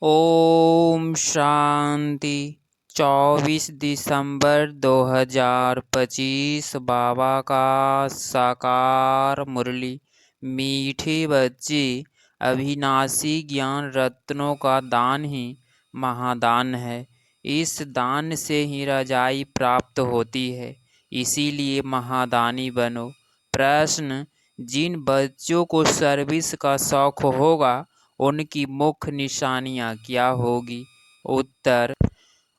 ओम शांति। 24 दिसंबर 2025 बाबा का साकार मुरली। मीठे बच्चे, अविनाशी ज्ञान रत्नों का दान ही महादान है। इस दान से ही रजाई प्राप्त होती है, इसीलिए महादानी बनो। प्रश्न: जिन बच्चों को सर्विस का शौक होगा उनकी मुख्य निशानियां क्या होगी? उत्तर: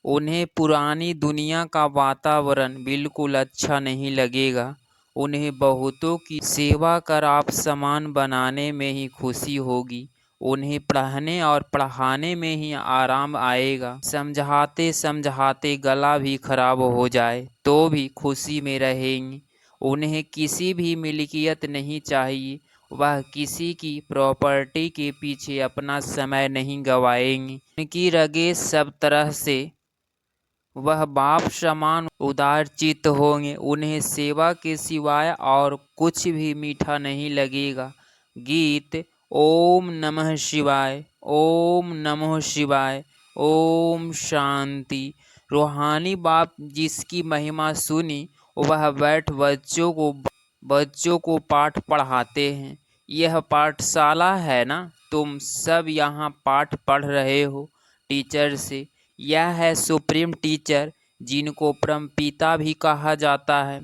उन्हें पुरानी दुनिया का वातावरण बिल्कुल अच्छा नहीं लगेगा। उन्हें बहुतों की सेवा कर आप समान बनाने में ही खुशी होगी। उन्हें पढ़ने और पढ़ाने में ही आराम आएगा। समझाते समझाते गला भी खराब हो जाए तो भी खुशी में रहेंगे। उन्हें किसी भी मिल्कियत नहीं चाहिए। वह किसी की प्रॉपर्टी के पीछे अपना समय नहीं गवाएंगे। उनकी रगे सब तरह से वह बाप समान उदार चित्त होंगे। उन्हें सेवा के सिवाय और कुछ भी मीठा नहीं लगेगा। गीत: ओम नमः शिवाय, ओम नमः शिवाय, ओम शांति। रूहानी बाप जिसकी महिमा सुनी वह बैठ बच्चों को पाठ पढ़ाते हैं। यह पाठशाला है ना? तुम सब यहाँ पाठ पढ़ रहे हो टीचर से। यह है सुप्रीम टीचर, जिनको परमपिता भी कहा जाता है।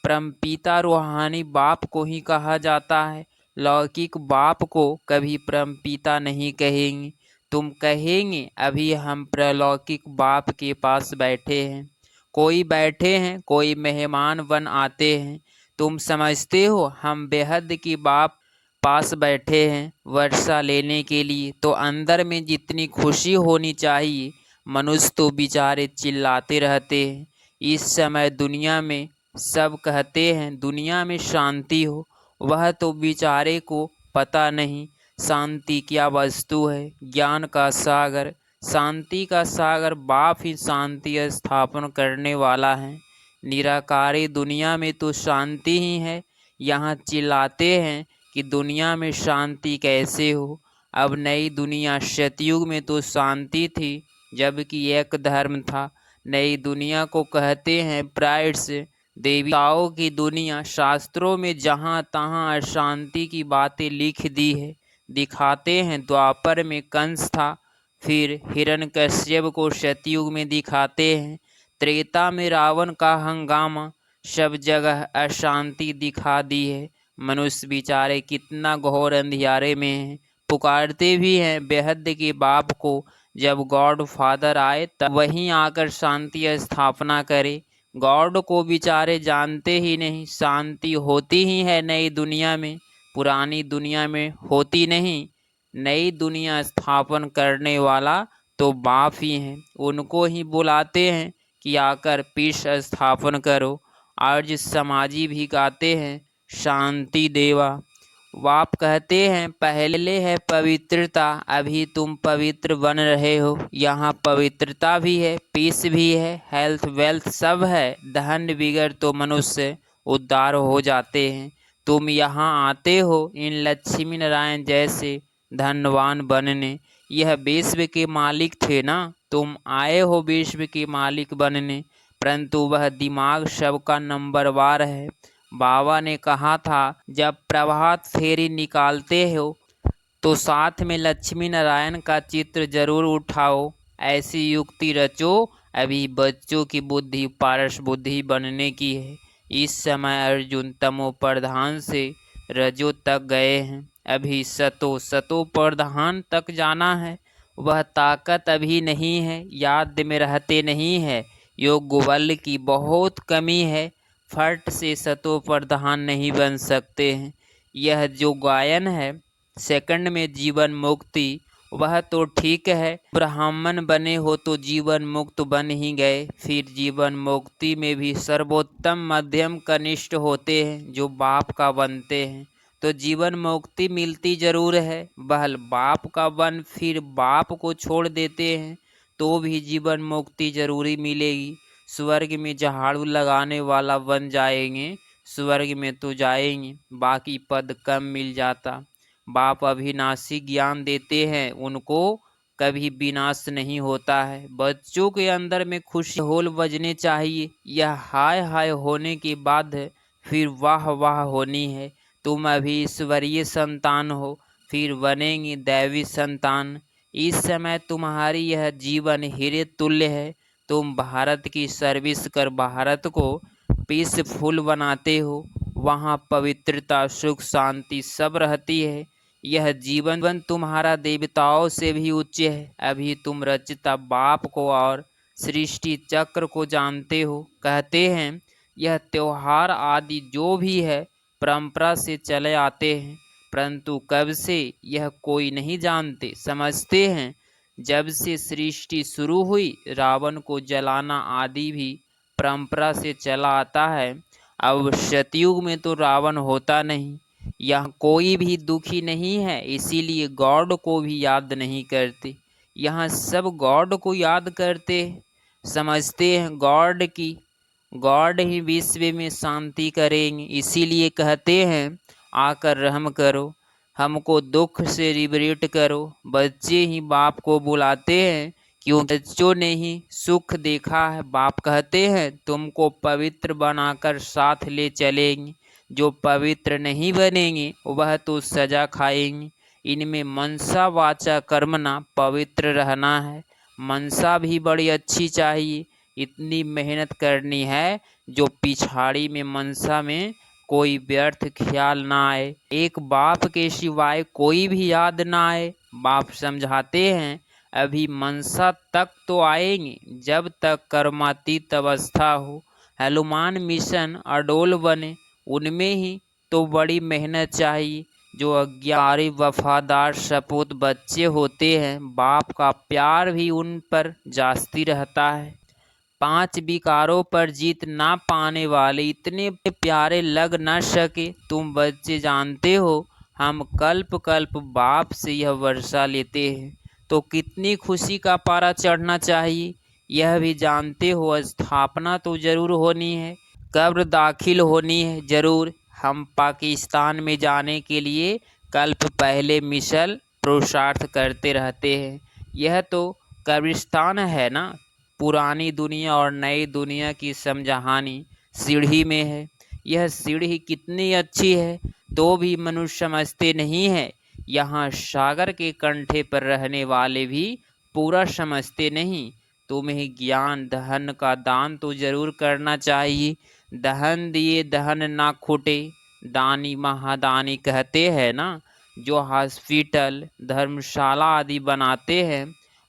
परमपिता रूहानी बाप को ही कहा जाता है। लौकिक बाप को कभी परमपिता नहीं कहेंगे। तुम कहेंगे अभी हम प्रलौकिक बाप के पास बैठे हैं। कोई बैठे हैं, कोई मेहमान बन आते हैं। तुम समझते हो हम बेहद की बाप पास बैठे हैं वर्षा लेने के लिए, तो अंदर में जितनी खुशी होनी चाहिए। मनुष्य तो बेचारे चिल्लाते रहते हैं। इस समय दुनिया में सब कहते हैं दुनिया में शांति हो। वह तो बेचारे को पता नहीं शांति क्या वस्तु है। ज्ञान का सागर, शांति का सागर बाप ही शांति स्थापन करने वाला है। निराकारी दुनिया में तो शांति ही है। यहाँ चिल्लाते हैं कि दुनिया में शांति कैसे हो। अब नई दुनिया, सतयुग में तो शांति थी जबकि एक धर्म था। नई दुनिया को कहते हैं प्राइड्स, देवताओं की दुनिया। शास्त्रों में जहाँ तहाँ अशांति की बातें लिख दी है। दिखाते हैं द्वापर में कंस था, फिर हिरण्यकश्यप को सतयुग में दिखाते हैं। त्रेता में रावण का हंगामा, सब जगह अशांति दिखा दी है। मनुष्य बेचारे कितना घोर अंधियारे में हैं। पुकारते भी हैं बेहद के बाप को। जब गॉड फादर आए तब वहीं आकर शांति स्थापना करे। गॉड को बेचारे जानते ही नहीं। शांति होती ही है नई दुनिया में, पुरानी दुनिया में होती नहीं। नई दुनिया स्थापन करने वाला तो बाप ही हैं। उनको ही बुलाते हैं कि आकर पीस स्थापन करो। आर्य समाजी भी गाते हैं शांति देवा। बाप कहते हैं पहले है पवित्रता, अभी तुम पवित्र बन रहे हो। यहाँ पवित्रता भी है, पीस भी है, हेल्थ वेल्थ सब है। धन बिगड़ तो मनुष्य उद्धार हो जाते हैं। तुम यहाँ आते हो इन लक्ष्मी नारायण जैसे धनवान बनने। यह विश्व के मालिक थे ना, तुम आए हो विश्व के मालिक बनने। परंतु वह दिमाग सबका नंबरवार है। बाबा ने कहा था जब प्रभात फेरी निकालते हो तो साथ में लक्ष्मी नारायण का चित्र जरूर उठाओ। ऐसी युक्ति रचो, अभी बच्चों की बुद्धि पारस बुद्धि बनने की है। इस समय अर्जुन तमो प्रधान से रजो तक गए हैं, अभी सतो प्रधान तक जाना है। वह ताकत अभी नहीं है, याद में रहते नहीं है। योग बल की बहुत कमी है, फट से सतो प्रधान नहीं बन सकते हैं। यह जो गायन है सेकंड में जीवन मुक्ति, वह तो ठीक है। ब्राह्मण बने हो तो जीवन मुक्त बन ही गए। फिर जीवन मुक्ति में भी सर्वोत्तम मध्यम कनिष्ठ होते हैं जो बाप का बनते हैं, तो जीवन मुक्ति मिलती जरूर है। बहल बाप का बन फिर बाप को छोड़ देते हैं तो भी जीवन मुक्ति जरूरी मिलेगी। स्वर्ग में झाड़ू लगाने वाला बन जाएंगे, स्वर्ग में तो जाएंगे, बाकी पद कम मिल जाता। बाप अविनाशी ज्ञान देते हैं उनको कभी विनाश नहीं होता है। बच्चों के अंदर में खुशी होल बजने चाहिए। यह हाय हाय होने के बाद है, फिर वाह वाह होनी है। तुम अभी ईश्वरीय संतान हो, फिर बनेंगी दैवी संतान। इस समय तुम्हारी यह जीवन हीरे तुल्य है। तुम भारत की सर्विस कर भारत को पीसफुल बनाते हो। वहाँ पवित्रता, सुख, शांति सब रहती है। यह जीवन तुम्हारा देवताओं से भी उच्च है। अभी तुम रचता बाप को और सृष्टि चक्र को जानते हो। कहते हैं यह त्योहार आदि जो भी है परंपरा से चले आते हैं, परंतु कब से यह कोई नहीं जानते। समझते हैं जब से सृष्टि शुरू हुई रावण को जलाना आदि भी परंपरा से चला आता है। अब सतयुग में तो रावण होता नहीं, यहाँ कोई भी दुखी नहीं है, इसीलिए गॉड को भी याद नहीं करते। यहाँ सब गॉड को याद करते हैं, समझते हैं गॉड ही विश्व में शांति करेंगे। इसीलिए कहते हैं आकर रहम करो, हमको दुख से लिबरेट करो। बच्चे ही बाप को बुलाते हैं, क्यों बच्चों ने ही सुख देखा है। बाप कहते हैं तुमको पवित्र बनाकर साथ ले चलेंगे। जो पवित्र नहीं बनेंगे वह तो सजा खाएंगे। इनमें मनसा वाचा कर्मना पवित्र रहना है। मनसा भी बड़ी अच्छी चाहिए। इतनी मेहनत करनी है जो पिछाड़ी में मनसा में कोई व्यर्थ ख्याल ना आए, एक बाप के सिवाय कोई भी याद ना आए। बाप समझाते हैं अभी मनसा तक तो आएंगे जब तक कर्मातीत अवस्था हो। हनुमान मिशन अडोल बने, उनमें ही तो बड़ी मेहनत चाहिए। जो अज्ञानी वफादार सपूत बच्चे होते हैं, बाप का प्यार भी उन पर जास्ती रहता है। 5 विकारों पर जीत ना पाने वाले इतने प्यारे लग न सके। तुम बच्चे जानते हो हम कल्प कल्प बाप से यह वर्षा लेते हैं, तो कितनी खुशी का पारा चढ़ना चाहिए। यह भी जानते हो स्थापना तो जरूर होनी है, कब्र दाखिल होनी है जरूर। हम पाकिस्तान में जाने के लिए कल्प पहले मिशन पुरुषार्थ करते रहते हैं। यह तो कब्रिस्तान है ना। पुरानी दुनिया और नई दुनिया की समझहानी सीढ़ी में है। यह सीढ़ी कितनी अच्छी है तो भी मनुष्य समझते नहीं है। यहाँ सागर के कंठे पर रहने वाले भी पूरा समझते नहीं। तुम्हें ज्ञान धन का दान तो जरूर करना चाहिए। दहन दिए दहन ना खुटे, दानी महादानी कहते हैं ना। जो हॉस्पिटल धर्मशाला आदि बनाते हैं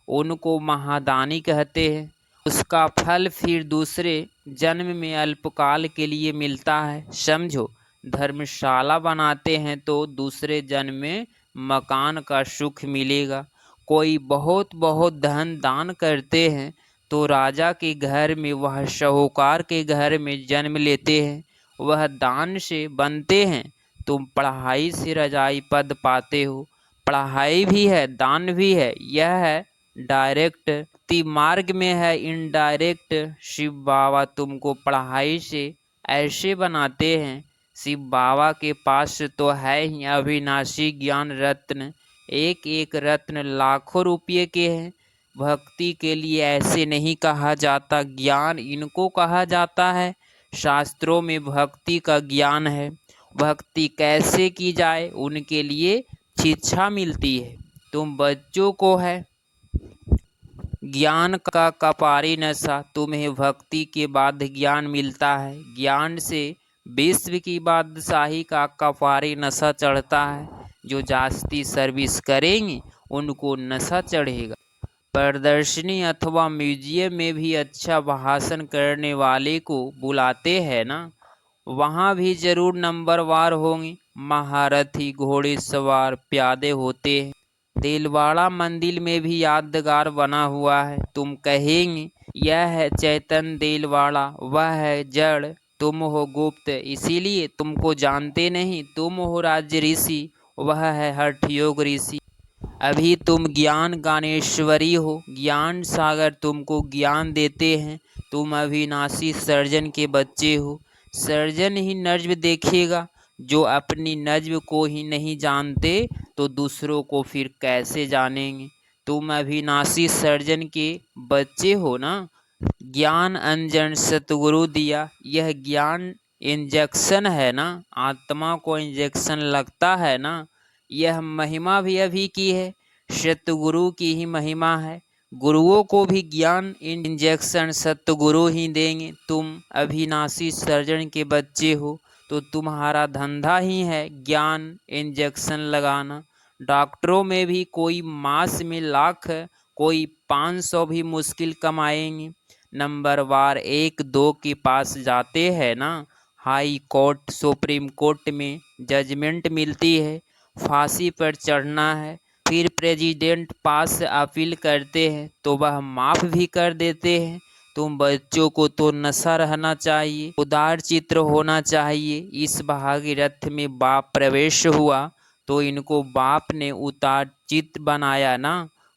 उनको महादानी कहते हैं। उसका फल फिर दूसरे जन्म में अल्पकाल के लिए मिलता है। समझो, धर्मशाला बनाते हैं तो दूसरे जन्म में मकान का सुख मिलेगा। कोई बहुत बहुत धन दान करते हैं तो राजा के घर में वह साहूकार के घर में जन्म लेते हैं, वह दान से बनते हैं। तुम पढ़ाई से रजाई पद पाते हो, पढ़ाई भी है दान भी है। यह है डायरेक्ट, ती मार्ग में है इनडायरेक्ट। शिव बाबा तुमको पढ़ाई से ऐसे बनाते हैं। शिव बाबा के पास तो है ही अविनाशी ज्ञान रत्न, एक एक रत्न लाखों रुपये के हैं। भक्ति के लिए ऐसे नहीं कहा जाता, ज्ञान इनको कहा जाता है। शास्त्रों में भक्ति का ज्ञान है, भक्ति कैसे की जाए उनके लिए शिक्षा मिलती है। तुम बच्चों को है ज्ञान का कपारी नशा, तुम्हें भक्ति के बाद ज्ञान मिलता है। ज्ञान से विश्व की बादशाही का कपारी नशा चढ़ता है। जो जास्ती सर्विस करेंगे उनको नशा चढ़ेगा। प्रदर्शनी अथवा म्यूजियम में भी अच्छा भाषण करने वाले को बुलाते हैं ना, वहाँ भी जरूर नंबरवार होंगे। महारथी घोड़े सवार प्यादे होते हैं। देलवाड़ा मंदिर में भी यादगार बना हुआ है। तुम कहेंगे यह है चैतन्य देलवाड़ा, वह है जड़, तुम हो गुप्त, इसीलिए तुमको जानते नहीं। तुम हो राज्य ऋषि, वह है हठ योग ऋषि। अभी तुम ज्ञान ज्ञानेश्वरी हो, ज्ञान सागर तुमको ज्ञान देते हैं। तुम अविनाशी सर्जन के बच्चे हो। सर्जन ही नज्म देखेगा। जो अपनी नज्म को ही नहीं जानते तो दूसरों को फिर कैसे जानेंगे। तुम अविनाशी सर्जन के बच्चे हो ना। ज्ञान अंजन सतगुरु दिया, यह ज्ञान इंजेक्शन है ना। आत्मा को इंजेक्शन लगता है ना। यह महिमा भी अभी की है, सतगुरु की ही महिमा है। गुरुओं को भी ज्ञान इंजेक्शन सतगुरु ही देंगे। तुम अविनाशी सर्जन के बच्चे हो तो तुम्हारा धंधा ही है ज्ञान इंजेक्शन लगाना। डॉक्टरों में भी कोई मास में लाख, कोई 500 भी मुश्किल कमाएंगे। नंबर वार 1-2 के पास जाते हैं ना। हाई कोर्ट सुप्रीम कोर्ट में जजमेंट मिलती है, फांसी पर चढ़ना है। फिर प्रेसिडेंट पास अपील करते हैं तो वह माफ़ भी कर देते हैं। तुम बच्चों को तो नशा रहना चाहिए, उदार चित्र होना चाहिए। इस भागीरथ में बाप प्रवेश हुआ तो इनको बाप ने उतार चित्र बनाया ना।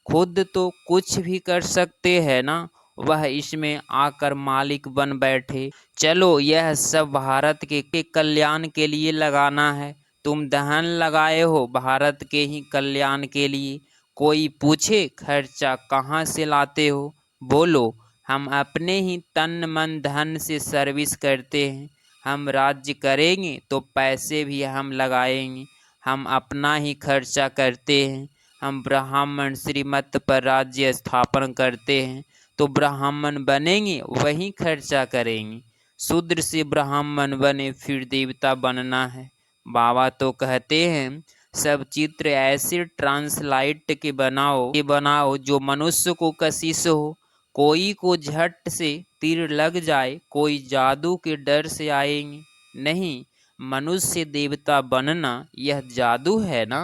खुद तो कुछ भी कर सकते हैं ना, वह इसमें आकर मालिक बन बैठे। चलो यह सब भारत के कल्याण के लिए लगाना है। तुम धन लगाए हो भारत के ही कल्याण के लिए। कोई पूछे खर्चा कहाँ से लाते हो, बोलो हम अपने ही तन मन धन से सर्विस करते हैं। हम राज्य करेंगे तो पैसे भी हम लगाएंगे। हम अपना ही खर्चा करते हैं। हम ब्राह्मण श्रीमत पर राज्य स्थापन करते हैं तो ब्राह्मण बनेंगे वहीं खर्चा करेंगे। शूद्र से ब्राह्मण बने फिर देवता बनना है। बाबा तो कहते हैं सब चित्र ऐसे ट्रांसलाइट के बनाओ जो मनुष्य को कशिश हो। कोई को झट से तीर लग जाए, कोई जादू के डर से आएंगे नहीं। मनुष्य देवता बनना यह जादू है ना।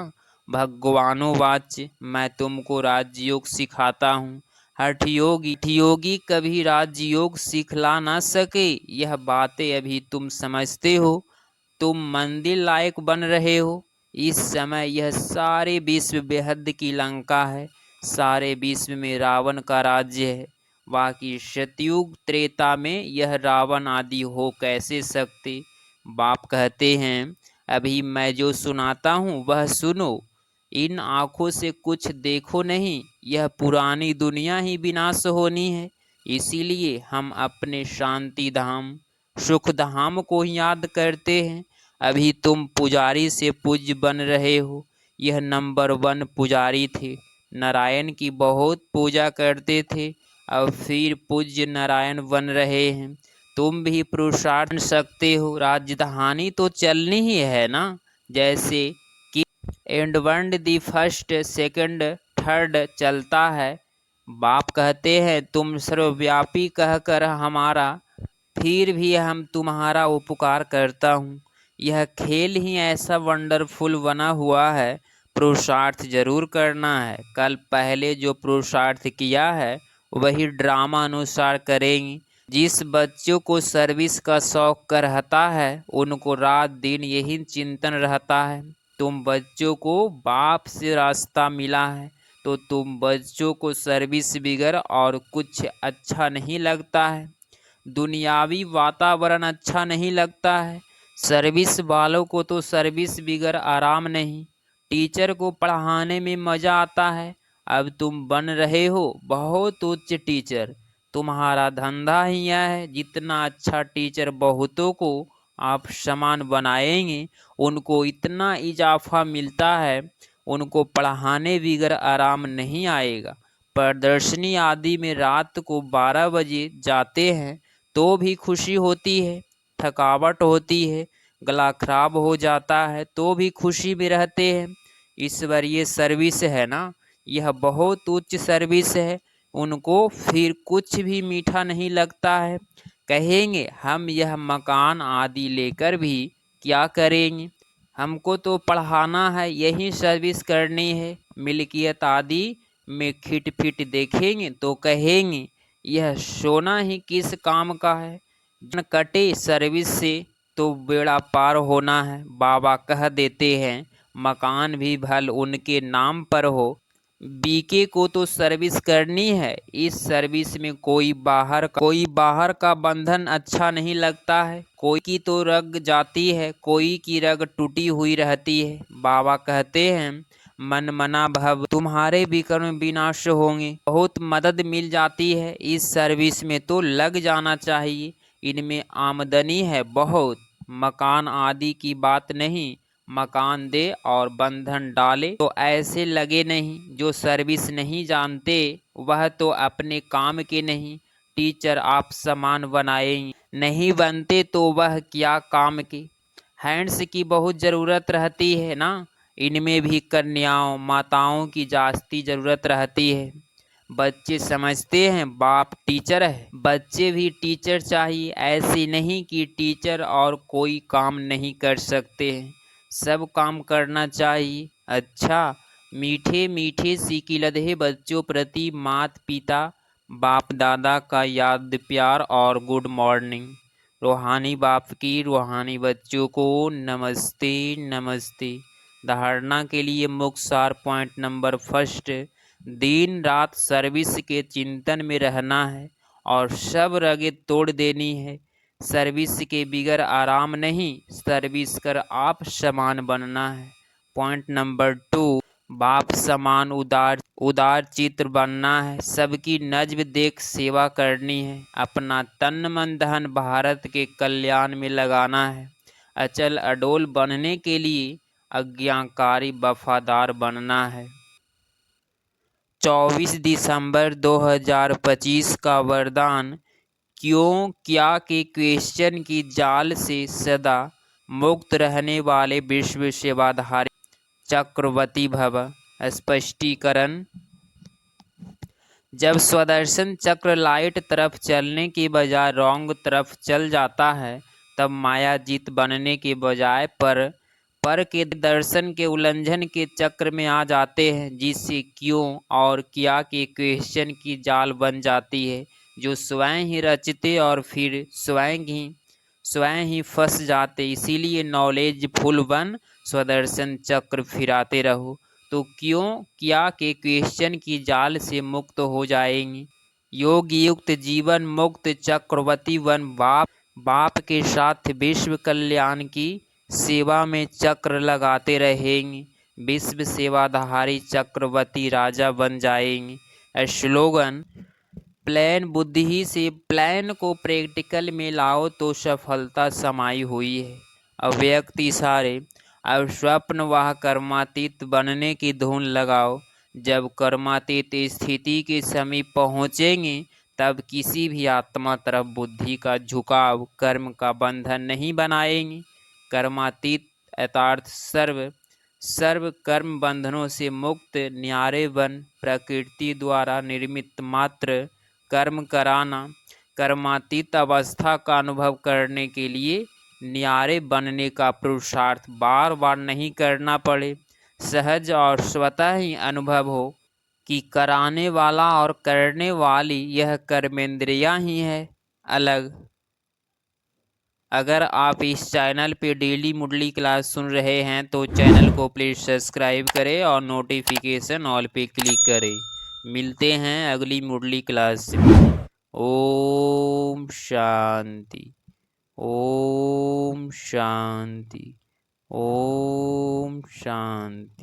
भगवानोवाच मैं तुमको राजयोग सिखाता हूँ। हठ योगी कभी राजयोग सिखला ना सके। यह बातें अभी तुम समझते हो। तुम मंदिर लायक बन रहे हो। इस समय यह सारे विश्व बेहद की लंका है। सारे विश्व में रावण का राज्य है। बाकी सतयुग त्रेता में यह रावण आदि हो कैसे सकते। बाप कहते हैं अभी मैं जो सुनाता हूँ वह सुनो। इन आँखों से कुछ देखो नहीं, यह पुरानी दुनिया ही विनाश होनी है। इसीलिए हम अपने शांति धाम सुख धाम को ही याद करते हैं। अभी तुम पुजारी से पूज्य बन रहे हो। यह नंबर 1 पुजारी थे, नारायण की बहुत पूजा करते थे। अब फिर पूज्य नारायण बन रहे हैं। तुम भी पुरुषार्थ कर सकते हो। राजधानी तो चलनी ही है ना। जैसे कि and world the first second third चलता है। बाप कहते हैं तुम सर्वव्यापी कहकर हमारा, फिर भी हम तुम्हारा उपकार करता हूँ। यह खेल ही ऐसा वंडरफुल बना हुआ है। पुरुषार्थ जरूर करना है। कल पहले जो पुरुषार्थ किया है वही ड्रामा अनुसार करेंगे। जिस बच्चों को सर्विस का शौक रहता है उनको रात दिन यही चिंतन रहता है। तुम बच्चों को बाप से रास्ता मिला है तो तुम बच्चों को सर्विस बिगर और कुछ अच्छा नहीं लगता है। दुनियावी वातावरण अच्छा नहीं लगता है। सर्विस वालों को तो सर्विस बिगर आराम नहीं। टीचर को पढ़ाने में मज़ा आता है। अब तुम बन रहे हो बहुत उच्च टीचर। तुम्हारा धंधा ही यह है, जितना अच्छा टीचर बहुतों को आप समान बनाएंगे उनको इतना इजाफा मिलता है। उनको पढ़ाने बिगर आराम नहीं आएगा। प्रदर्शनी आदि में रात को 12 बजे जाते हैं तो भी खुशी होती है। थकावट होती है, गला खराब हो जाता है तो भी खुशी में रहते हैं। ईश्वरीय सर्विस है ना, यह बहुत उच्च सर्विस है। उनको फिर कुछ भी मीठा नहीं लगता है। कहेंगे हम यह मकान आदि लेकर भी क्या करेंगे, हमको तो पढ़ाना है, यही सर्विस करनी है। मिल्कियत आदि में खिटपिट देखेंगे तो कहेंगे यह सोना ही किस काम का है। जन कटे सर्विस से तो बेड़ा पार होना है। बाबा कह देते हैं मकान भी भल उनके नाम पर हो, बीके को तो सर्विस करनी है। इस सर्विस में कोई बाहर का बंधन अच्छा नहीं लगता है। कोई की तो रग जाती है, कोई की रग टूटी हुई रहती है। बाबा कहते हैं मन मना भव, तुम्हारे भी कर्म विनाश होंगे। बहुत मदद मिल जाती है, इस सर्विस में तो लग जाना चाहिए। इनमें आमदनी है बहुत, मकान आदि की बात नहीं। मकान दे और बंधन डाले तो ऐसे लगे नहीं। जो सर्विस नहीं जानते वह तो अपने काम के नहीं। टीचर आप समान बनाएंगे, नहीं बनते तो वह क्या काम के। हैंड्स की बहुत ज़रूरत रहती है ना, इनमें भी कन्याओं माताओं की जास्ती ज़रूरत रहती है। बच्चे समझते हैं बाप टीचर है, बच्चे भी टीचर चाहिए। ऐसे नहीं कि टीचर और कोई काम नहीं कर सकते हैं, सब काम करना चाहिए। अच्छा, मीठे मीठे सिकिलधे बच्चों प्रति माता पिता बाप दादा का याद प्यार और गुड मॉर्निंग। रूहानी बाप की रूहानी बच्चों को नमस्ते नमस्ते। धारणा के लिए मुख्य सार पॉइंट नंबर फर्स्ट, दिन रात सर्विस के चिंतन में रहना है और सब रगे तोड़ देनी है। सर्विस के बिगर आराम नहीं, सर्विस कर आप समान बनना है। पॉइंट नंबर टू, बाप समान उदार चित्र बनना है। सबकी नज्म देख सेवा करनी है। अपना तन मन धन भारत के कल्याण में लगाना है। अचल अडोल बनने के लिए आज्ञाकारी वफादार बनना है। 24 दिसंबर 2025 का वरदान, क्यों क्या के क्वेश्चन की जाल से सदा मुक्त रहने वाले विश्व सेवाधारी चक्रवर्ती भव। स्पष्टीकरण, जब स्वदर्शन चक्र लाइट तरफ चलने के बजाय रॉन्ग तरफ चल जाता है, तब मायाजीत बनने के बजाय पर के दर्शन के उल्लंघन के चक्र में आ जाते हैं, जिससे क्यों और क्या के क्वेश्चन की जाल बन जाती है, जो स्वयं ही रचते और फिर स्वयं ही फंस जाते। इसीलिए नॉलेज फुल बन स्वदर्शन चक्र फिराते रहो, तो क्यों क्या के क्वेश्चन की जाल से मुक्त हो जाएंगे। योग युक्त जीवन मुक्त चक्रवर्ती वन बाप के साथ विश्व कल्याण की सेवा में चक्र लगाते रहेंगे। विश्व सेवाधारी चक्रवर्ती राजा बन जाएंगे। स्लोगन, प्लान बुद्धि से प्लान को प्रैक्टिकल में लाओ तो सफलता समाई हुई है। अव्यक्त इशारे, अब स्वप्न वह कर्मातीत बनने की धुन लगाओ। जब कर्मातीत स्थिति के समीप पहुँचेंगे, तब किसी भी आत्मा तरफ बुद्धि का झुकाव कर्म का बंधन नहीं बनाएंगे। कर्मातीत अर्थात सर्व कर्म बंधनों से मुक्त न्यारे बन प्रकृति द्वारा निर्मित मात्र कर्म कराना। कर्मातीत अवस्था का अनुभव करने के लिए न्यारे बनने का पुरुषार्थ बार बार नहीं करना पड़े। सहज और स्वतः ही अनुभव हो कि कराने वाला और करने वाली यह कर्मेंद्रियां ही है अलग। अगर आप इस चैनल पे डेली मुरली क्लास सुन रहे हैं तो चैनल को प्लीज़ सब्सक्राइब करें और नोटिफिकेशन ऑल पे क्लिक करें। मिलते हैं अगली मुरली क्लास में। ओम शांति, ओम शांति, ओम शांति।